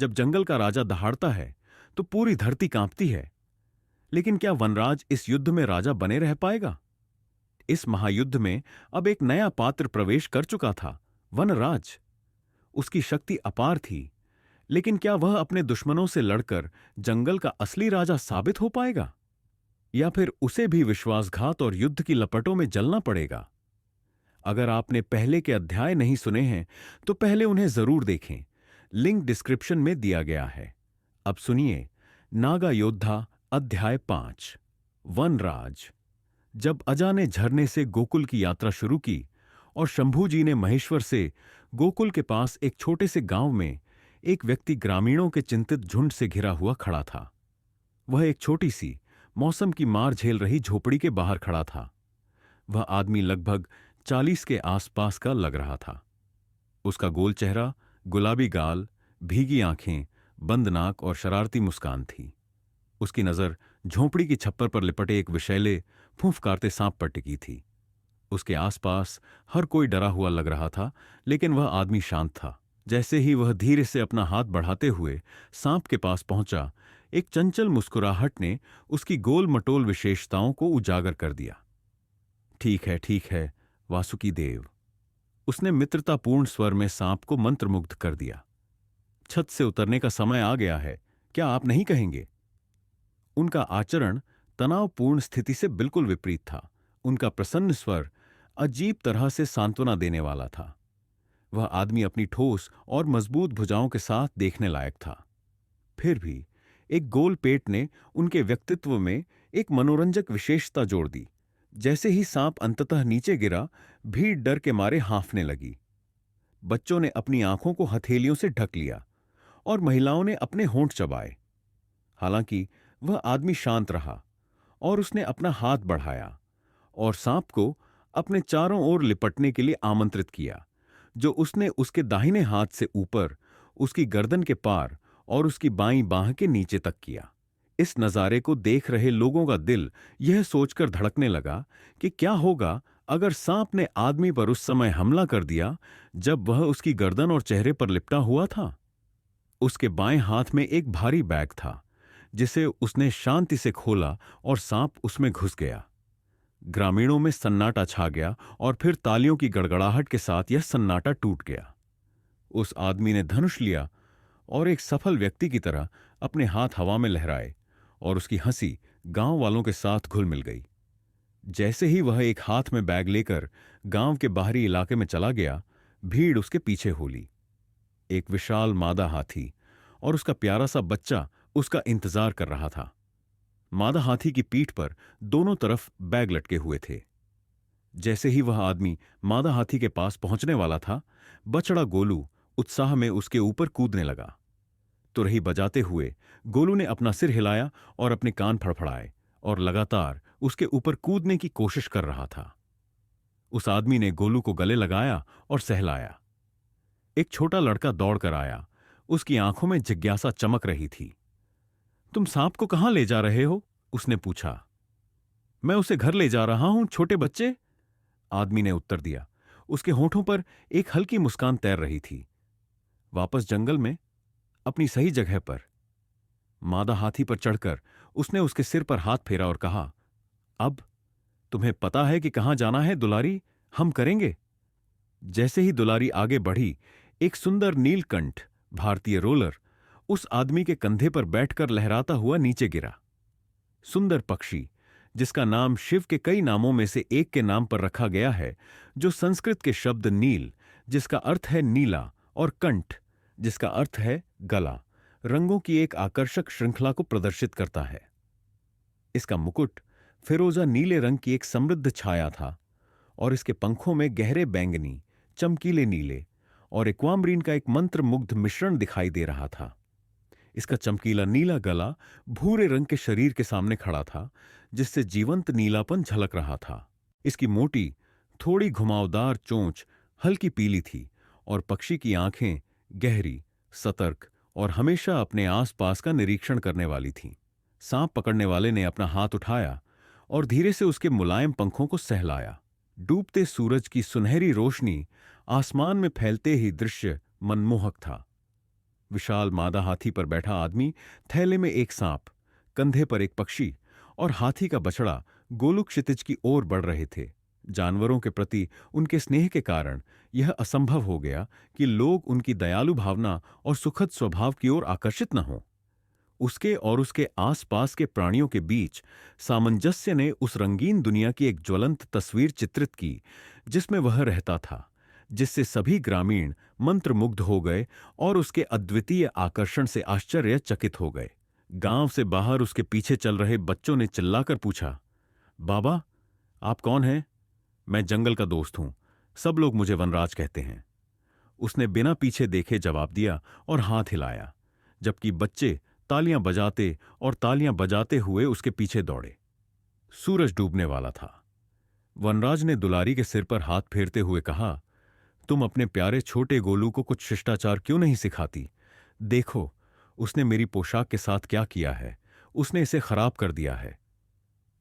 जब जंगल का राजा दहाड़ता है तो पूरी धरती कांपती है। लेकिन क्या वनराज इस युद्ध में राजा बने रह पाएगा? इस महायुद्ध में अब एक नया पात्र प्रवेश कर चुका था, वनराज। उसकी शक्ति अपार थी, लेकिन क्या वह अपने दुश्मनों से लड़कर जंगल का असली राजा साबित हो पाएगा, या फिर उसे भी विश्वासघात और युद्ध की लपटों में जलना पड़ेगा? अगर आपने पहले के अध्याय नहीं सुने हैं तो पहले उन्हें जरूर देखें। लिंक डिस्क्रिप्शन में दिया गया है। अब सुनिए नागा योद्धा अध्याय 5, वनराज। जब अजा ने झरने से गोकुल की यात्रा शुरू की और शंभू जी ने महेश्वर से गोकुल के पास एक छोटे से गांव में एक व्यक्ति ग्रामीणों के चिंतित झुंड से घिरा हुआ खड़ा था। वह एक छोटी सी मौसम की मार झेल रही झोपड़ी के बाहर खड़ा था। वह आदमी लगभग 40 के आसपास का लग रहा था। उसका गोल चेहरा, गुलाबी गाल, भीगी आंखें, बंद नाक और शरारती मुस्कान थी। उसकी नजर झोंपड़ी की छप्पर पर लिपटे एक विषैले फूंफकारते सांप पर टिकी थी। उसके आसपास हर कोई डरा हुआ लग रहा था, लेकिन वह आदमी शांत था। जैसे ही वह धीरे से अपना हाथ बढ़ाते हुए सांप के पास पहुंचा, एक चंचल मुस्कुराहट ने उसकी गोल मटोल विशेषताओं को उजागर कर दिया। ठीक है, वासुकी देव, उसने मित्रतापूर्ण स्वर में सांप को मंत्रमुग्ध कर दिया। छत से उतरने का समय आ गया है, क्या आप नहीं कहेंगे? उनका आचरण तनावपूर्ण स्थिति से बिल्कुल विपरीत था। उनका प्रसन्न स्वर अजीब तरह से सांत्वना देने वाला था। वह आदमी अपनी ठोस और मजबूत भुजाओं के साथ देखने लायक था। फिर भी एक गोल पेट ने उनके व्यक्तित्व में एक मनोरंजक विशेषता जोड़ दी। जैसे ही सांप अंततः नीचे गिरा, भीड़ डर के मारे हाँफने लगी। बच्चों ने अपनी आंखों को हथेलियों से ढक लिया और महिलाओं ने अपने होंठ चबाए। हालांकि वह आदमी शांत रहा और उसने अपना हाथ बढ़ाया और सांप को अपने चारों ओर लिपटने के लिए आमंत्रित किया, जो उसने उसके दाहिने हाथ से ऊपर, उसकी गर्दन के पार और उसकी बाईं बांह के नीचे तक किया। इस नजारे को देख रहे लोगों का दिल यह सोचकर धड़कने लगा कि क्या होगा अगर सांप ने आदमी पर उस समय हमला कर दिया जब वह उसकी गर्दन और चेहरे पर लिपटा हुआ था। उसके बाएं हाथ में एक भारी बैग था, जिसे उसने शांति से खोला और सांप उसमें घुस गया। ग्रामीणों में सन्नाटा छा गया और फिर तालियों की गड़गड़ाहट के साथ यह सन्नाटा टूट गया। उस आदमी ने धनुष लिया और एक सफल व्यक्ति की तरह अपने हाथ हवा में लहराए और उसकी हंसी गांव वालों के साथ घुल मिल गई। जैसे ही वह एक हाथ में बैग लेकर गांव के बाहरी इलाके में चला गया, भीड़ उसके पीछे हो ली। एक विशाल मादा हाथी और उसका प्यारा सा बच्चा उसका इंतजार कर रहा था। मादा हाथी की पीठ पर दोनों तरफ बैग लटके हुए थे। जैसे ही वह आदमी मादा हाथी के पास पहुंचने वाला था, बछड़ा गोलू उत्साह में उसके ऊपर कूदने लगा। तुरही बजाते हुए गोलू ने अपना सिर हिलाया और अपने कान फड़फड़ाए और लगातार उसके ऊपर कूदने की कोशिश कर रहा था। उस आदमी ने गोलू को गले लगाया और सहलाया। एक छोटा लड़का दौड़कर आया। उसकी आंखों में जिज्ञासा चमक रही थी। तुम सांप को कहां ले जा रहे हो? उसने पूछा। मैं उसे घर ले जा रहा हूं, छोटे बच्चे, आदमी ने उत्तर दिया। उसके होठों पर एक हल्की मुस्कान तैर रही थी। वापस जंगल में, अपनी सही जगह पर। मादा हाथी पर चढ़कर उसने उसके सिर पर हाथ फेरा और कहा, अब तुम्हें पता है कि कहां जाना है दुलारी, हम करेंगे। जैसे ही दुलारी आगे बढ़ी, एक सुंदर नीलकंठ भारतीय रोलर उस आदमी के कंधे पर बैठकर लहराता हुआ नीचे गिरा। सुंदर पक्षी, जिसका नाम शिव के कई नामों में से एक के नाम पर रखा गया है, जो संस्कृत के शब्द नील, जिसका अर्थ है नीला, और कंठ, जिसका अर्थ है गला, रंगों की एक आकर्षक श्रृंखला को प्रदर्शित करता है। इसका मुकुट फिरोजा नीले रंग की एक समृद्ध छाया था और इसके पंखों में गहरे बैंगनी, चमकीले नीले और एक्वामरीन का एक मंत्रमुग्ध मिश्रण दिखाई दे रहा था। इसका चमकीला नीला गला भूरे रंग के शरीर के सामने खड़ा था, जिससे जीवंत नीलापन झलक रहा था। इसकी मोटी, थोड़ी घुमावदार चोंच हल्की पीली थी और पक्षी की आंखें गहरी, सतर्क और हमेशा अपने आसपास का निरीक्षण करने वाली थीं। सांप पकड़ने वाले ने अपना हाथ उठाया और धीरे से उसके मुलायम पंखों को सहलाया। डूबते सूरज की सुनहरी रोशनी आसमान में फैलते ही दृश्य मनमोहक था। विशाल मादा हाथी पर बैठा आदमी, थैले में एक सांप, कंधे पर एक पक्षी और हाथी का बछड़ा गोलू क्षितिज की ओर बढ़ रहे थे। जानवरों के प्रति उनके स्नेह के कारण यह असंभव हो गया कि लोग उनकी दयालु भावना और सुखद स्वभाव की ओर आकर्षित न हों। उसके और उसके आसपास के प्राणियों के बीच सामंजस्य ने उस रंगीन दुनिया की एक ज्वलंत तस्वीर चित्रित की जिसमें वह रहता था, जिससे सभी ग्रामीण मंत्रमुग्ध हो गए और उसके अद्वितीय आकर्षण से आश्चर्यचकित हो गए। गांव से बाहर उसके पीछे चल रहे बच्चों ने चिल्लाकर पूछा, बाबा, आप कौन हैं? मैं जंगल का दोस्त हूं। सब लोग मुझे वनराज कहते हैं। उसने बिना पीछे देखे जवाब दिया और हाथ हिलाया, जबकि बच्चे तालियां बजाते और तालियां बजाते हुए उसके पीछे दौड़े। सूरज डूबने वाला था। वनराज ने दुलारी के सिर पर हाथ फेरते हुए कहा, तुम अपने प्यारे छोटे गोलू को कुछ शिष्टाचार क्यों नहीं सिखाती? देखो, उसने मेरी पोशाक के साथ क्या किया है। उसने इसे खराब कर दिया है।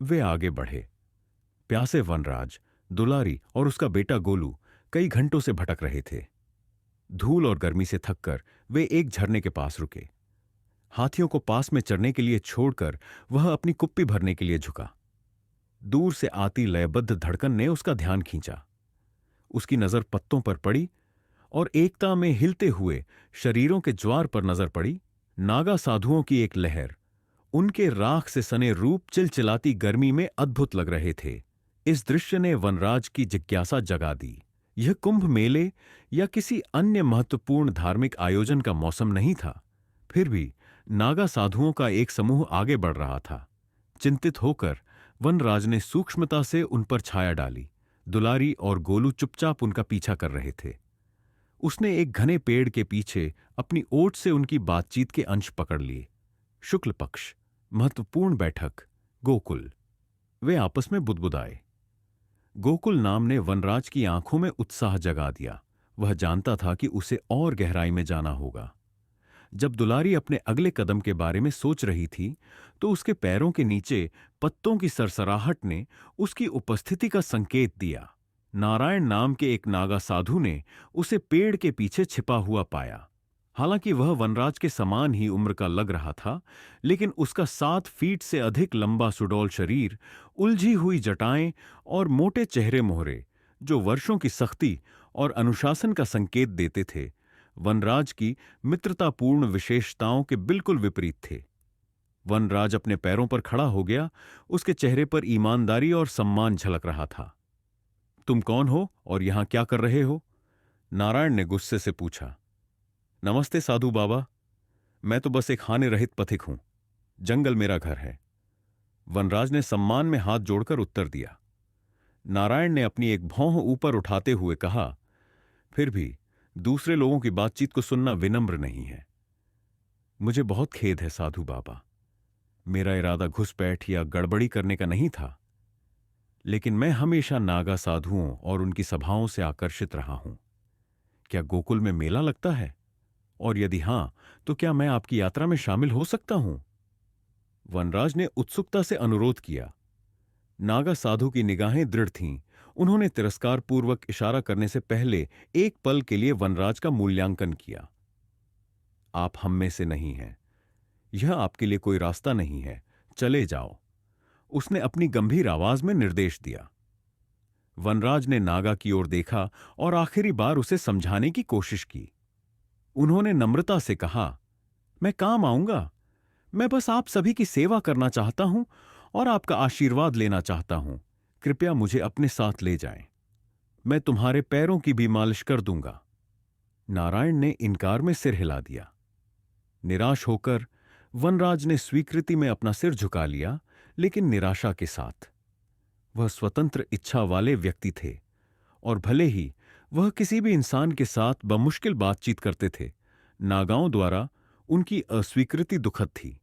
वे आगे बढ़े। प्यासे वनराज, दुलारी और उसका बेटा गोलू कई घंटों से भटक रहे थे। धूल और गर्मी से थककर वे एक झरने के पास रुके। हाथियों को पास में चढ़ने के लिए छोड़कर वह अपनी कुप्पी भरने के लिए झुका। दूर से आती लयबद्ध धड़कन ने उसका ध्यान खींचा। उसकी नजर पत्तों पर पड़ी और एकता में हिलते हुए शरीरों के ज्वार पर नजर पड़ी। नागा साधुओं की एक लहर उनके राख से सने रूप चिलचिलाती गर्मी में अद्भुत लग रहे थे। इस दृश्य ने वनराज की जिज्ञासा जगा दी। यह कुंभ मेले या किसी अन्य महत्वपूर्ण धार्मिक आयोजन का मौसम नहीं था, फिर भी नागा साधुओं का एक समूह आगे बढ़ रहा था। चिंतित होकर वनराज ने सूक्ष्मता से उन पर छाया डाली। दुलारी और गोलू चुपचाप उनका पीछा कर रहे थे। उसने एक घने पेड़ के पीछे अपनी ओट से उनकी बातचीत के अंश पकड़ लिए। शुक्ल पक्ष, महत्वपूर्ण बैठक, गोकुल। वे आपस में बुदबुदाए। गोकुल नाम ने वनराज की आंखों में उत्साह जगा दिया। वह जानता था कि उसे और गहराई में जाना होगा। जब दुलारी अपने अगले कदम के बारे में सोच रही थी, तो उसके पैरों के नीचे पत्तों की सरसराहट ने उसकी उपस्थिति का संकेत दिया। नारायण नाम के एक नागा साधु ने उसे पेड़ के पीछे छिपा हुआ पाया। हालांकि वह वनराज के समान ही उम्र का लग रहा था, लेकिन उसका 7 फीट से अधिक लंबा सुडौल शरीर, उलझी हुई जटाएं और मोटे चेहरे मोहरे, जो वर्षों की सख्ती और अनुशासन का संकेत देते थे, वनराज की मित्रतापूर्ण विशेषताओं के बिल्कुल विपरीत थे। वनराज अपने पैरों पर खड़ा हो गया। उसके चेहरे पर ईमानदारी और सम्मान झलक रहा था। तुम कौन हो और यहां क्या कर रहे हो? नारायण ने गुस्से से पूछा। नमस्ते साधु बाबा, मैं तो बस एक हानि रहित पथिक हूं। जंगल मेरा घर है। वनराज ने सम्मान में हाथ जोड़कर उत्तर दिया। नारायण ने अपनी एक भौं ऊपर उठाते हुए कहा, फिर भी दूसरे लोगों की बातचीत को सुनना विनम्र नहीं है। मुझे बहुत खेद है साधु बाबा। मेरा इरादा घुसपैठ या गड़बड़ी करने का नहीं था, लेकिन मैं हमेशा नागा साधुओं और उनकी सभाओं से आकर्षित रहा हूं। क्या गोकुल में मेला लगता है? और यदि हां, तो क्या मैं आपकी यात्रा में शामिल हो सकता हूं? वनराज ने उत्सुकता से अनुरोध किया। नागा साधु की निगाहें दृढ़ थीं। उन्होंने तिरस्कारपूर्वक इशारा करने से पहले एक पल के लिए वनराज का मूल्यांकन किया। आप हम में से नहीं हैं। यह आपके लिए कोई रास्ता नहीं है। चले जाओ, उसने अपनी गंभीर आवाज में निर्देश दिया। वनराज ने नागा की ओर देखा और आखिरी बार उसे समझाने की कोशिश की। उन्होंने नम्रता से कहा, मैं काम आऊंगा। मैं बस आप सभी की सेवा करना चाहता हूं और आपका आशीर्वाद लेना चाहता हूं। कृपया मुझे अपने साथ ले जाएं। मैं तुम्हारे पैरों की भी मालिश कर दूंगा। नारायण ने इनकार में सिर हिला दिया। निराश होकर वनराज ने स्वीकृति में अपना सिर झुका लिया, लेकिन निराशा के साथ। वह स्वतंत्र इच्छा वाले व्यक्ति थे, और भले ही वह किसी भी इंसान के साथ बमुश्किल बातचीत करते थे, नागाओं द्वारा उनकी अस्वीकृति दुखद थी।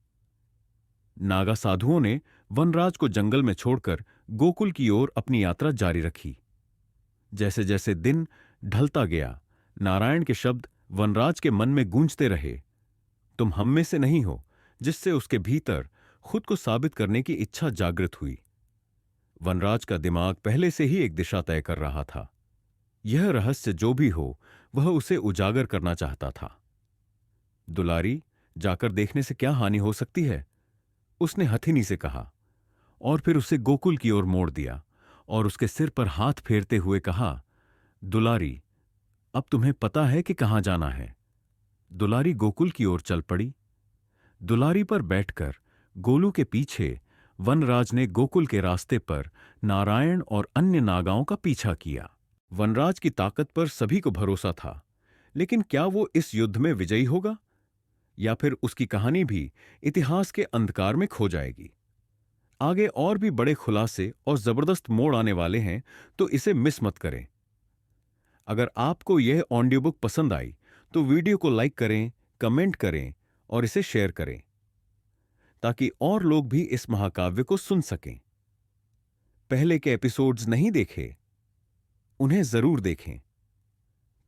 नागा साधुओं ने वनराज को जंगल में छोड़कर गोकुल की ओर अपनी यात्रा जारी रखी। जैसे जैसे दिन ढलता गया, नारायण के शब्द वनराज के मन में गूंजते रहे। तुम हम में से नहीं हो, जिससे उसके भीतर खुद को साबित करने की इच्छा जागृत हुई। वनराज का दिमाग पहले से ही एक दिशा तय कर रहा था। यह रहस्य जो भी हो, वह उसे उजागर करना चाहता था। दुलारी, जाकर देखने से क्या हानि हो सकती है? उसने हथिनी से कहा, और फिर उसे गोकुल की ओर मोड़ दिया और उसके सिर पर हाथ फेरते हुए कहा, दुलारी, अब तुम्हें पता है कि कहां जाना है। दुलारी गोकुल की ओर चल पड़ी। दुलारी पर बैठकर गोलू के पीछे वनराज ने गोकुल के रास्ते पर नारायण और अन्य नागाओं का पीछा किया। वनराज की ताकत पर सभी को भरोसा था, लेकिन क्या वो इस युद्ध में विजयी होगा, या फिर उसकी कहानी भी इतिहास के अंधकार में खो जाएगी? आगे और भी बड़े खुलासे और जबरदस्त मोड़ आने वाले हैं, तो इसे मिस मत करें। अगर आपको यह ऑडियो बुक पसंद आई तो वीडियो को लाइक करें, कमेंट करें और इसे शेयर करें, ताकि और लोग भी इस महाकाव्य को सुन सकें। पहले के एपिसोड्स नहीं देखे? उन्हें जरूर देखें।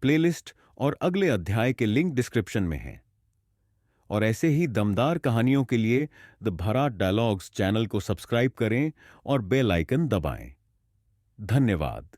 प्लेलिस्ट और अगले अध्याय के लिंक डिस्क्रिप्शन में हैं। और ऐसे ही दमदार कहानियों के लिए द भराट डायलॉग्स चैनल को सब्सक्राइब करें और बेल आइकन दबाएं। धन्यवाद।